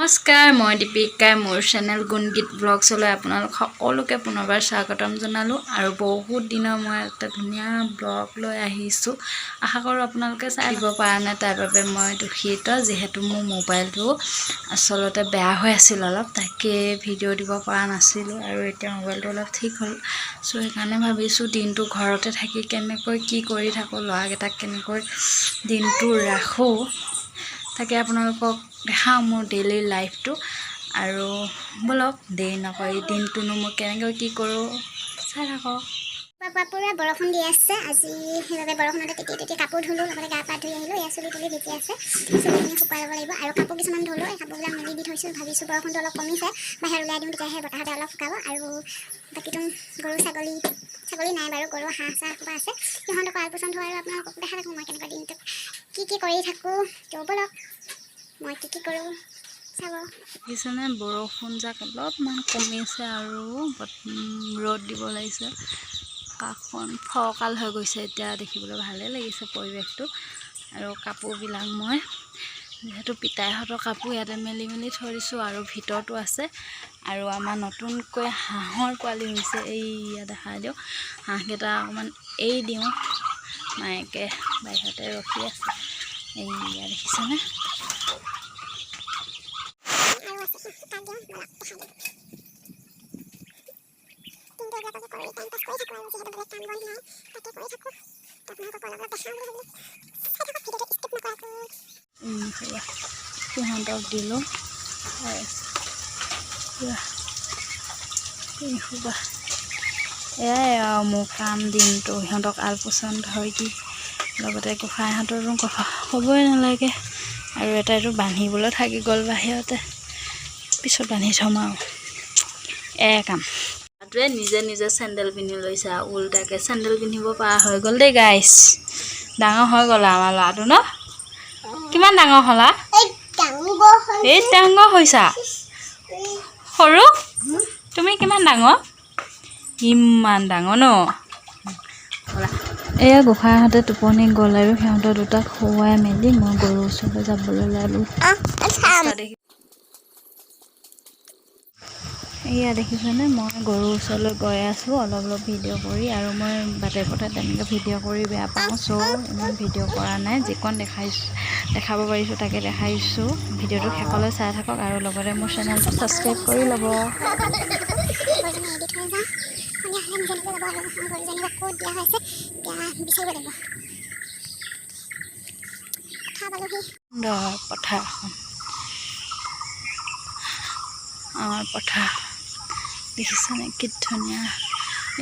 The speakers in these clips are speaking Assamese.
নমস্কাৰ, মই দীপিকাই মোৰ চেনেল গুণগীত ব্লগছলৈ আপোনালোক সকলোকে পুনৰবাৰ স্বাগতম জনালোঁ আৰু বহুত দিনৰ মই এটা ধুনীয়া ব্লগ লৈ আহিছোঁ। আশা কৰোঁ আপোনালোকে চাই দিব পৰা নাই, তাৰ বাবে মই দুখিত, যিহেতু মোৰ মোবাইলটো আচলতে বেয়া হৈ আছিল অলপ, তাকে ভিডিঅ' দিব পৰা নাছিলোঁ আৰু এতিয়া মোবাইলটো অলপ ঠিক হ'ল। চ' সেইকাৰণে ভাবিছোঁ দিনটো ঘৰতে থাকি কেনেকৈ কি কৰি থাকোঁ, ল'ৰাকেইটাক কেনেকৈ দিনটো ৰাখোঁ, তাকে আপোনালোকক দেখাওঁ মোৰ ডেইলি লাইফটো। আৰু বলক দেৰি নকৰি দিনটোনো মই কেনেকৈ কি কৰোঁ চাই থাকক। পুৰা বৰষুণ দি আছে আজি, সেইবাবে বৰষুণতে তিতি কাপোৰ ধুলোঁ, লগতে গা পা ধুই আহিলোঁ। এয়া চুলি তুলি ভিজি আছে, চুলিখিনি শুকাই ল'ব লাগিব আৰু কাপোৰ কিছুমান ধুলোঁ। এই কাপোৰবিলাক মেলি দি থৈছোঁ, ভাবিছোঁ বৰষুণটো অলপ কমিছে বাহিৰ ওলাই দিওঁ, তেতিয়াহে বতাহতে অলপ শুকাব। আৰু বাকীটো গৰু ছাগলী নাই বাৰু, গৰু হাঁহ চাহ কিবা আছে, সিহঁতক আল পচন্দ হয় আৰু আপোনালোকক দেখা থাকোঁ মই কেনেকুৱা দিনটোত কি কৰি থাকোঁ। ত' বলক মই কি কৰোঁ চাব। দেখিছেনে বৰষুণ যাক অলপমান কমিছে আৰু ৰ'দ দিব লাগিছে, আকাশখন ফৰকাল হৈ গৈছে, এতিয়া দেখিবলৈ ভালেই লাগিছে পৰিৱেশটো। আৰু কাপোৰবিলাক মই যিহেতু পিতাইহঁতৰ কাপোৰ ইয়াতে মেলি থৈ দিছোঁ আৰু ভিতৰতো আছে। আৰু আমাৰ নতুনকৈ হাঁহৰ পোৱালি হৈছে, এইয়া দেখাই দিওঁ, হাঁহকেইটা অকণমান এৰি দিওঁ, মায়েকে বাহিৰতে ৰখি আছে, এইয়া দেখিছেনে। সিহঁতক দিলোঁ, এয়াই আৰু মোৰ কাম দিনটো, সিহঁতক আলপচন ধৰি দি, লগতে গোসাঁইহঁতৰো ক'বই নালাগে। আৰু এটাইতো বান্ধিবলৈ থাকি গ'ল বাহিৰতে, পিছত বান্ধি থ'ম আৰু কাম। ল'ৰাটোৱে নিজে চেণ্ডেল পিন্ধি লৈছে আৰু উল্টাকৈ চেণ্ডেল পিন্ধিব পৰা হৈ গ'ল দেই গাইছ। ডাঙৰ হৈ গ'ল আমাৰ ল'ৰাটো ন? কিমান ডাঙৰ হ'লা? এই ডাঙৰ হৈছা? সৰু তুমি কিমান ডাঙৰ? ইমান ডাঙৰ ন? এয়া গোসাঁইহঁতে টোপনি গ'ল আৰু সিহঁতৰ দুটাক শুৱাই মেলি মই গৰুৰ ওচৰলৈ যাবলৈ ওলালোঁ। এয়া দেখিছেনে, মই গৰুৰ ওচৰলৈ গৈ আছোঁ অলপ ভিডিঅ' কৰি। আৰু মই বাটে পথে তেনেকৈ ভিডিঅ' কৰি বেয়া পাওঁ, চ' ইমান ভিডিঅ' কৰা নাই, যিকণ দেখাব পাৰিছোঁ তাকে দেখাইছোঁ। ভিডিঅ'টো শেষলৈ চাই থাকক আৰু লগতে মোৰ চেনেলটো ছাবস্ক্ৰাইব কৰি ল'ব। পথাৰখন, আমাৰ পথাৰ দেখিছেনে কি ধুনীয়া।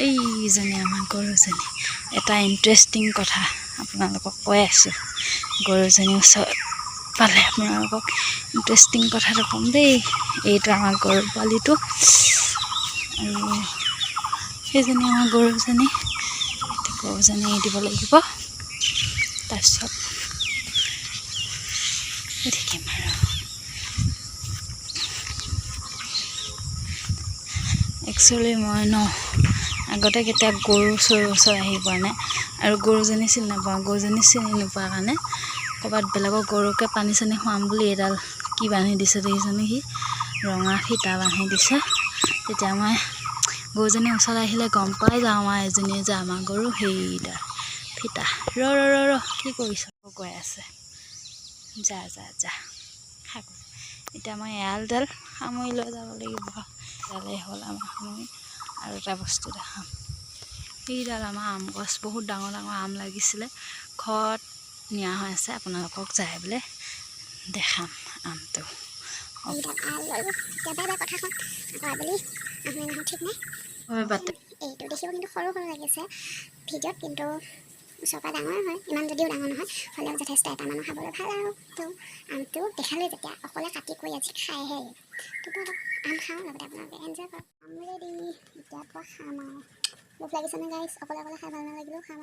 এইজনী আমাৰ গৰুজনী। এটা ইণ্টাৰেষ্টিং কথা আপোনালোকক কৈ আছোঁ, গৰুজনীৰ ওচৰত পালে আপোনালোকক ইণ্টাৰেষ্টিং কথাটো ক'ম দেই। এইটো আমাৰ গৰু পোৱালিটো আৰু সেইজনী আমাৰ গৰুজনী এৰি দিব লাগিব, তাৰপিছত দেখিম আৰু। একচুৱেলি মই আগতে কেতিয়া গৰু ওচৰ আহি পোৱা নাই আৰু গৰুজনী চিনি নাপাওঁ। গৰুজনী চিনি নোপোৱাৰ কাৰণে ক'ৰবাত বেলেগৰ গৰুকে পানী চানী খুৱাম বুলি এইডাল কি বান্ধি দিছে দেখিছেনে, সি ৰঙা ফিটা বান্ধি দিছে। তেতিয়া মই গৰুজনীৰ ওচৰত আহিলে গম পাই যাওঁ আৰু এজনীয়ে যে আমাৰ গৰু, সেইডাল ফিটা। ৰ কি কৰিছ? কৈ আছে যা খাক। এতিয়া মই এৰালডাল সামৰি লৈ যাব লাগিব, এডালেই হ'ল আমাৰ সামৰি। আৰু এটা বস্তু দেখাম, সেইডাল আমাৰ আম গছ, বহুত ডাঙৰ আম লাগিছিলে, ঘৰত নিয়া হৈ আছে, আপোনালোকক যাই বোলে দেখাম আমটো। এইটো দেখিব কিন্তু সৰু লাগিছে ভিডিঅ'ত, কিন্তু ওচৰৰ পৰা ডাঙৰ হয়, ইমান যদিও ডাঙৰ নহয়, হ'লেও যথেষ্ট এটা মানুহ খাবলৈ ভাল। আৰু তো আমটো দেখালে যেতিয়া অকলে কাটি কৰি আজি খাইহে, তো আম খাওঁ, লগতে আপোনালোকে এনজয় কৰক। আম ৰেডি, এতিয়াৰ পৰা খাম আৰু। ভোক লাগিছেনে গাইছ? অকলে খাই ভাল নালাগিলেও খাম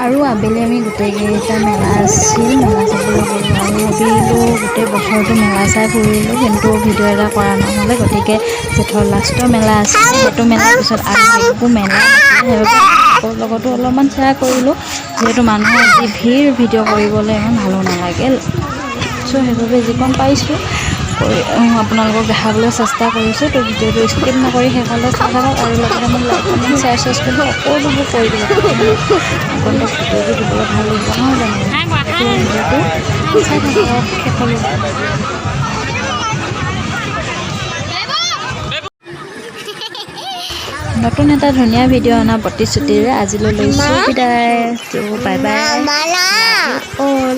আৰু আবেলি আমি গোটেইকেইটা মেলা আছিল, মেলা চাবলৈ গ'লোঁ আৰু ভাবিলোঁ গোটেই বছৰটো মেলা চাই ফুৰিলোঁ, কিন্তু ভিডিঅ' এটা কৰা নহ'লে। গতিকে জেঠৰ লাষ্টৰ মেলা আছিল, সেইটো মেলাৰ পিছত আৰু একো মেলা নাছিলে, সেইবাবে লগতো অলপমান শ্বেয়াৰ কৰিলোঁ। যিহেতু মানুহৰ যি ভিৰ, ভিডিঅ' কৰিবলৈ ইমান ভালো নালাগে, চ' কৰিছোঁ, সেইবাবে যিকণ পাৰিছোঁ আপোনালোকক দেখাবলৈ চেষ্টা কৰিছোঁ। তো ভিডিঅ'টো স্কিপ নকৰি শেষলৈ চাই থাকক আৰু লগতে মোক লাইক কমেণ্ট শ্বেয়াৰ কৰি সকলোবোৰ কৰি দিব। আগন্তুক ভিডিঅ'টো দিবলৈ ভাল লাগিব নহয় জানো? ভিডিঅ'টো চাই থাকক শেষলৈ। নতুন এটা ধুনীয়া ভিডিঅ' অনা প্ৰতিশ্ৰুতিৰে আজিলৈ লৈছোঁ বিদায়। তো বাই বাই অল।